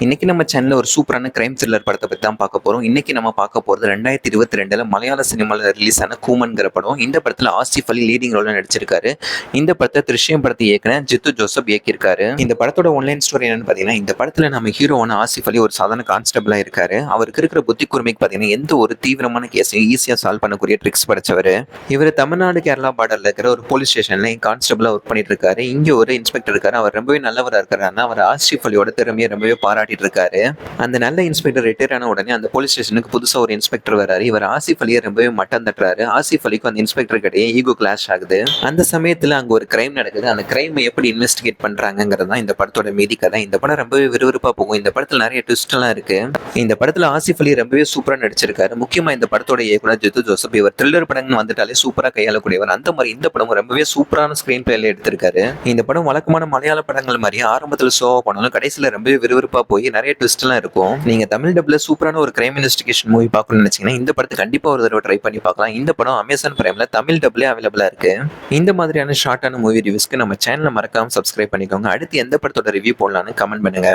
இன்னைக்கு நம்ம சேனல்ல ஒரு சூப்பரான கிரைம் த்ரில்லர் படத்தை பத்தி தான் பார்க்க போறோம். இன்னைக்கு நம்ம பார்க்க போறது 2022ல மலையாள சினிமால ரிலீஸ் ஆன கூமன்ங்கிற படம். இந்த படத்துல ஆசிஃப் அலி லீடிங் ரோல்ல நடிச்சிருக்காரு. இந்த படத்தை திருஷ்யம் படத்தை இயக்குன ஜித்து ஜோசப் இயக்கியிருக்காரு. இந்த படத்தோட ஒன்லைன் ஸ்டோரி என்னன்னு பாத்தீங்கன்னா, இந்த படத்துல நம்ம ஹீரோவான ஆசிஃப் அலி ஒரு சாதாரண கான்ஸ்டபிளா இருக்காரு. அவருக்கு இருக்கிற புத்தி கூர்மைக்கு பாத்தீங்கன்னா எந்த ஒரு தீவிரமான கேஸையும் ஈஸியா சால்வ் பண்ணக்கூடிய ட்ரிக்ஸ் படிச்சவர். இவர் தமிழ்நாடு கேரளா பார்டர்ல இருக்கிற ஒரு போலீஸ் ஸ்டேஷன்ல கான்ஸ்டபிளா ஒர்க் பண்ணிட்டு இருக்காரு. இங்க ஒரு இன்ஸ்பெக்டர் இருக்காரு. அவர் ரொம்பவே நல்லவரா இருக்காரு. அவர் ஆசிஃப் அலியோட திறமையை ரொம்பவே பாராட்டிட்டு இருக்காரு. அந்த நல்ல இன்ஸ்பெக்டர் ரிட்டையர் ஆன உடனே அந்த போலீஸ் ஸ்டேஷனுக்கு புதுசா ஒரு இன்ஸ்பெக்டர் வராரு. இவர் ஆசிஃப் அலியை ரொம்பவே மட்டம் தட்டுறாரு. ஆசிஃப் அலிக்கு அந்த இன்ஸ்பெக்டர் கிட்டே ஈகோ கிளாஷ் ஆகுது. அந்த சமயத்துல அங்க ஒரு கிரைம் நடக்குது. அந்த கிரைம் எப்படி இன்வெஸ்டிகேட் பண்றாங்கிறது தான் இந்த படத்தோட மீதி கதை. இந்த படம் ரொம்பவே விறுவிறுப்பா போகும். இந்த படத்துல நிறைய ட்விஸ்ட் எல்லாம் இருக்கு. இந்த படத்துல ஆசிஃப் அலி ரொம்பவே சூப்பரா நடிச்சிருக்காரு. முக்கியமா இந்த படத்தோட இயக்குனர் ஜித்து ஜோசப். இவர் த்ரில்லர் படங்கள் வந்துட்டாலே சூப்பரா கையாளக்கூடியவர். அந்த மாதிரி இந்த படம் ரொம்பவே சூப்பரான ஸ்கிரீன் பிளேல எடுத்திருக்காரு. இந்த படம் வழக்கமான மலையாள படங்கள் மாதிரி ஆரம்பத்துல ஷோவா பண்ணாலும் கடைசியில ரொம்பவே விறுவிறுப்பா போய் நிறைய ட்விஸ்ட் எல்லாம் இருக்கும். நீங்க தமிழ் டப்ல சூப்பரான ஒரு கிரைம் இன்வெஸ்டிகேஷன் மூவி பார்க்கணும்னு நினைச்சீங்கன்னா இந்த படத்தை கண்டிப்பா ஒரு தடவை ட்ரை பண்ணி பார்க்கலாம். இந்த படம் அமேசான் பிரைம்ல தமிழ் டப்ல அவைலபிளா இருக்கு. இந்த மாதிரியான ஷார்ட்டான மூவி ரிவ்யூஸ்க்கு நம்ம சேனலை மறக்காம சப்ஸ்கிரைப் பண்ணிக்கோங்க. அடுத்து எந்த படத்தோட ரிவ்யூ போடலாம்னு கமெண்ட் பண்ணுங்க.